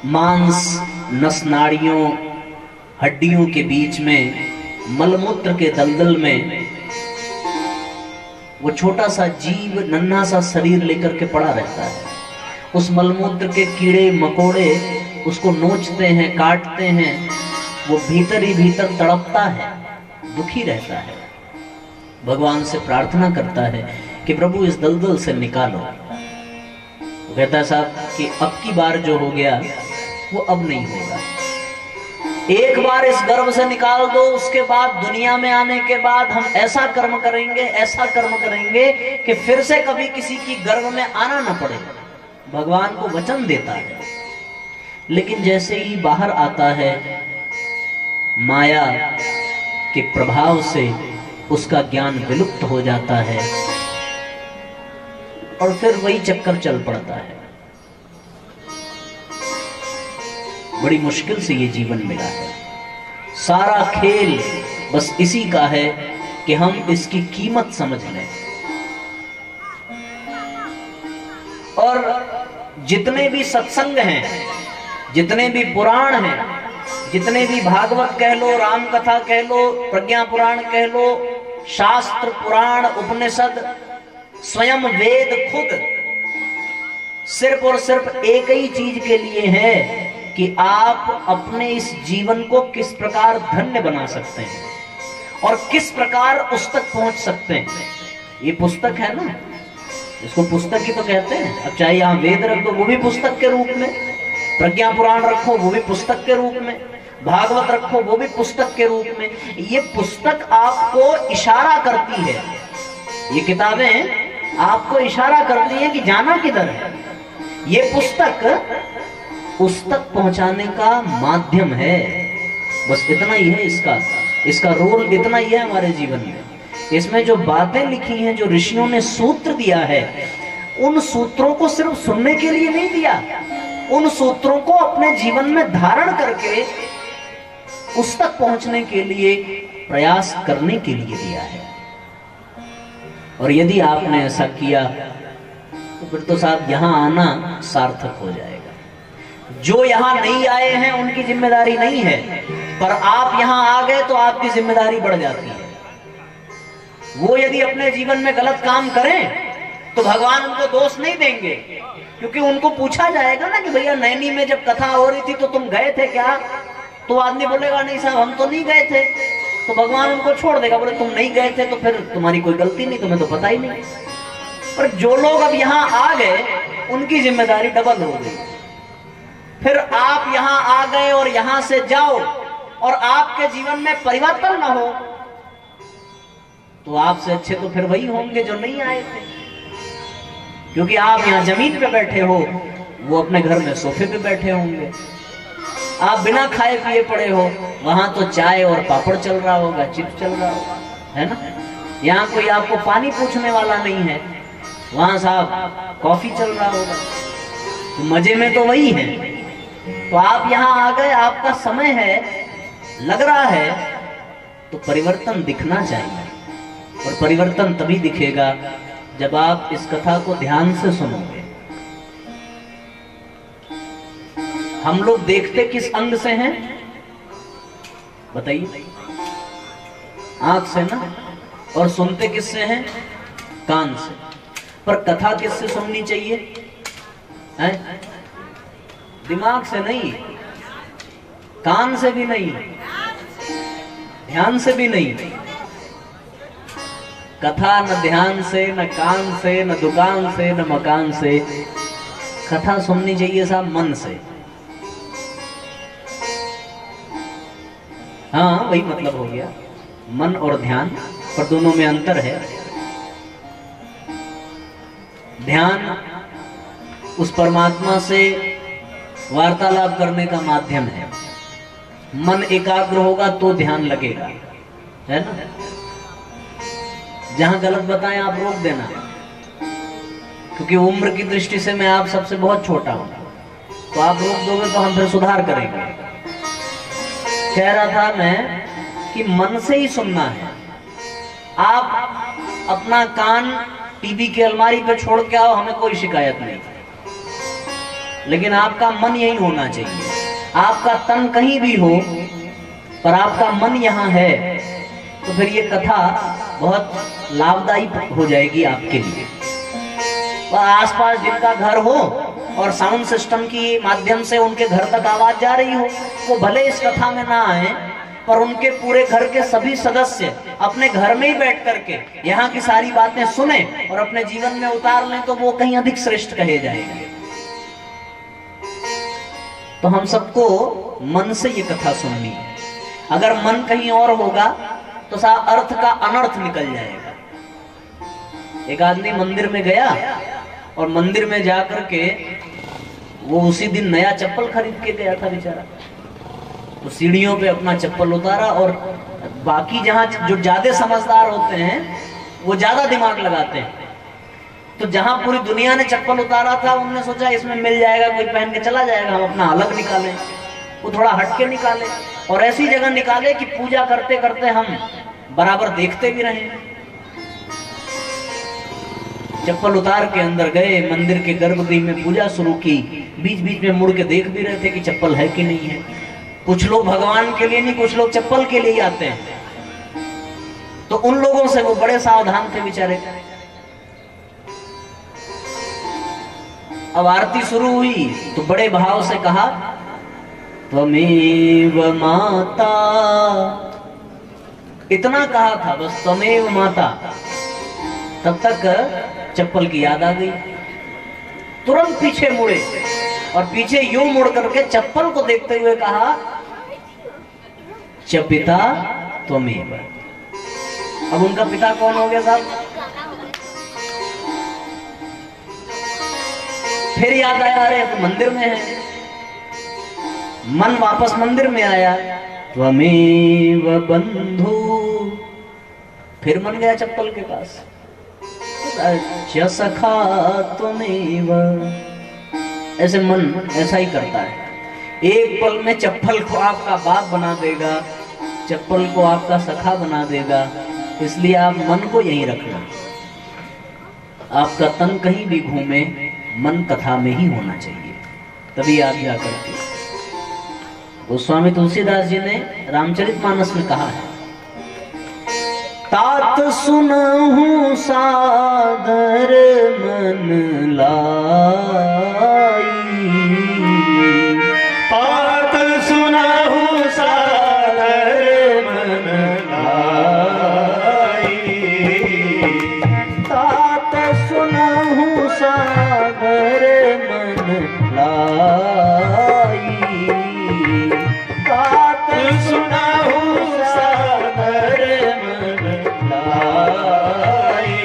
मांस, नस नाड़ियों, हड्डियों के बीच में, मलमूत्र के दलदल में वो छोटा सा जीव नन्हा सा शरीर लेकर के पड़ा रहता है। उस मलमूत्र के कीड़े मकोड़े उसको नोचते हैं, काटते हैं, वो भीतर ही भीतर तड़पता है, दुखी रहता है, भगवान से प्रार्थना करता है कि प्रभु इस दलदल से निकालो। वो कहता है साहब कि अब की बार जो हो गया वो अब नहीं होगा, एक बार इस गर्भ से निकाल दो, उसके बाद दुनिया में आने के बाद हम ऐसा कर्म करेंगे, ऐसा कर्म करेंगे कि फिर से कभी किसी की गर्भ में आना ना पड़े। भगवान को वचन देता है, लेकिन जैसे ही बाहर आता है माया के प्रभाव से उसका ज्ञान विलुप्त हो जाता है और फिर वही चक्कर चल पड़ता है। बड़ी मुश्किल से ये जीवन मिला है, सारा खेल बस इसी का है कि हम इसकी कीमत समझ लें। और जितने भी सत्संग हैं, जितने भी पुराण हैं, जितने भी भागवत कह लो, राम कथा कह लो, प्रज्ञा पुराण कह लो, शास्त्र पुराण उपनिषद, स्वयं वेद खुद सिर्फ और सिर्फ एक ही चीज के लिए है कि आप अपने इस जीवन को किस प्रकार धन्य बना सकते हैं और किस प्रकार उस तक पहुंच सकते हैं। ये पुस्तक है ना, इसको पुस्तक ही तो कहते हैं। अब चाहे यहां वेद रख दो वो भी पुस्तक के रूप में, प्रज्ञा पुराण रखो वो भी पुस्तक के रूप में, भागवत रखो वो भी पुस्तक के रूप में। ये पुस्तक आपको इशारा करती है, ये किताबें आपको इशारा करती हैं कि जाना किधर है। ये पुस्तक उस तक पहुंचाने का माध्यम है, बस इतना ही है इसका रोल इतना ही है हमारे जीवन में। इसमें जो बातें लिखी हैं, जो ऋषियों ने सूत्र दिया है, उन सूत्रों को सिर्फ सुनने के लिए नहीं दिया, उन सूत्रों को अपने जीवन में धारण करके उस तक पहुंचने के लिए प्रयास करने के लिए दिया है। और यदि आपने ऐसा किया तो फिर तो साहब यहां आना सार्थक हो जाएगा। जो यहां नहीं आए हैं उनकी जिम्मेदारी नहीं है, पर आप यहां आ गए तो आपकी जिम्मेदारी बढ़ जाती है। वो यदि अपने जीवन में गलत काम करें तो भगवान उनको दोष नहीं देंगे, क्योंकि उनको पूछा जाएगा ना कि भैया नैनी में जब कथा हो रही थी तो तुम गए थे क्या? तो आदमी बोलेगा नहीं साहब हम तो नहीं गए थे, तो भगवान उनको छोड़ देगा, बोले तुम नहीं गए थे तो फिर तुम्हारी कोई गलती नहीं, तुम्हें तो पता ही नहीं। पर जो लोग अब यहाँ आ गए उनकी जिम्मेदारी डबल हो गई। फिर आप यहाँ आ गए और यहाँ से जाओ और आपके जीवन में परिवर्तन ना हो तो आपसे अच्छे तो फिर वही होंगे जो नहीं आए थे, क्योंकि आप यहाँ जमीन पे बैठे हो, वो अपने घर में सोफे पे बैठे होंगे। आप बिना खाए पिए पड़े हो, वहां तो चाय और पापड़ चल रहा होगा, चिप्स चल रहा होगा, है ना। यहाँ कोई आपको पानी पूछने वाला नहीं है, वहां साहब कॉफी चल रहा होगा, तो मजे में तो वही है। तो आप यहाँ आ गए, आपका समय है, लग रहा है, तो परिवर्तन दिखना चाहिए। और परिवर्तन तभी दिखेगा जब आप इस कथा को ध्यान से सुनोगे। हम लोग देखते किस अंग से हैं बताइए? आंख से ना, और सुनते किससे हैं? कान से। पर कथा किससे सुननी चाहिए? है? दिमाग से नहीं, कान से भी नहीं, ध्यान से भी नहीं। कथा न ध्यान से, न कान से, न दुकान से, न मकान से। कथा सुननी चाहिए साहब मन से। हाँ वही मतलब हो गया, मन और ध्यान, पर दोनों में अंतर है। ध्यान उस परमात्मा से वार्तालाप करने का माध्यम है। मन एकाग्र होगा तो ध्यान लगेगा, है ना। जहां गलत बताएं आप रोक देना, क्योंकि उम्र की दृष्टि से मैं आप सबसे बहुत छोटा हूं, तो आप रोक दोगे तो हम फिर सुधार करेंगे। कह रहा था मैं कि मन से ही सुनना है। आप अपना कान टीवी की अलमारी पे छोड़ के आओ, हमें कोई शिकायत नहीं, लेकिन आपका मन यही होना चाहिए। आपका तन कहीं भी हो पर आपका मन यहाँ है तो फिर ये कथा बहुत लाभदायी हो जाएगी आपके लिए। आसपास जिनका घर हो और साउंड सिस्टम की माध्यम से उनके घर तक आवाज जा रही हो, वो भले इस कथा में ना आए पर उनके पूरे घर के सभी सदस्य अपने घर में ही बैठ करके यहाँ की सारी बातें सुने और अपने जीवन में उतार लें तो वो कहीं अधिक श्रेष्ठ कहे जाएंगे। तो हम सबको मन से ये कथा सुननी है। अगर मन कहीं और होगा तो अर्थ का अनर्थ निकल जाएगा। एक आदमी मंदिर में गया और मंदिर में जाकर के वो उसी दिन नया चप्पल खरीद के गया था बेचारा। तो सीढ़ियों पे अपना चप्पल उतारा और बाकी जहां जो ज्यादा समझदार होते हैं वो ज्यादा दिमाग लगाते हैं, तो जहां पूरी दुनिया ने चप्पल उतारा था उन्होंने सोचा इसमें मिल जाएगा, कोई पहन के चला जाएगा, हम अपना अलग निकालें। वो थोड़ा हटके निकाले और ऐसी जगह निकाले कि पूजा करते करते हम बराबर देखते भी रहे। चप्पल उतार के अंदर गए, मंदिर के गर्भगृह में पूजा शुरू की, बीच बीच में मुड़ के देख भी रहे थे कि चप्पल है कि नहीं है। कुछ लोग भगवान के लिए नहीं, कुछ लोग चप्पल के लिए आते हैं, तो उन लोगों से वो बड़े सावधान थे बेचारे। अब आरती शुरू हुई तो बड़े भाव से कहा त्वमेव माता, इतना कहा था बस, त्वमेव माता। तब तक चप्पल की याद आ गई, तुरंत पीछे मुड़े और पीछे यूं मुड़ करके चप्पल को देखते हुए कहा च पिता त्वमेव। अब उनका पिता कौन हो गया साहब? फिर याद आया अरे तो मंदिर में है, मन वापस मंदिर में आया, त्वमेव बंधु। फिर मन गया चप्पल के पास, च सखा त्वमेव। ऐसे मन ऐसा ही करता है, एक पल में चप्पल को आपका बाप बना देगा, चप्पल को आपका सखा बना देगा। इसलिए आप मन को यहीं रखना। आपका तन कहीं भी घूमे, मन कथा में ही होना चाहिए, तभी आप जाकर के। गोस्वामी तुलसीदास जी ने रामचरितमानस में कहा है, तात सुनहु सादर मन लाई, तात सुनहु सादर मन लाई, तात सुनहु सादर मन लाई, तात सुनहु सादर मन लाई,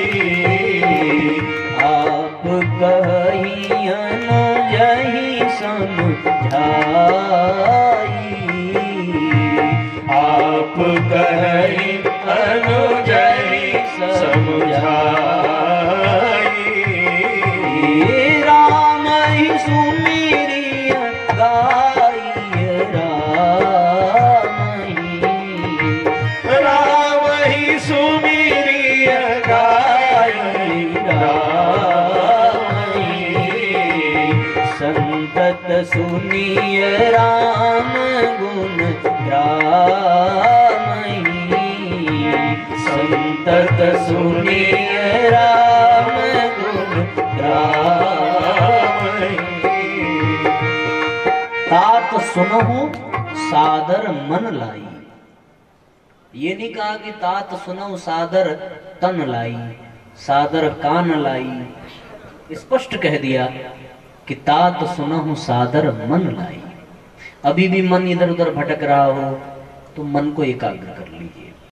आप कही अनुजहि समझाई, आप कहि अनुजहि समझाई, राम ही सुमिरिय गाई, राम ही सुमिरिय गाई, संतत सुनिय राम गुण गाई, संतत सुनिय राम गुण गाई। तात सुनहु सादर मन लाई। ये नहीं कहा कि तात सुनहु सादर तन लाई, सादर कान लाई। स्पष्ट कह दिया कि तात सुनहु सादर मन लाई। अभी भी मन इधर उधर भटक रहा हो तो मन को एकाग्र कर,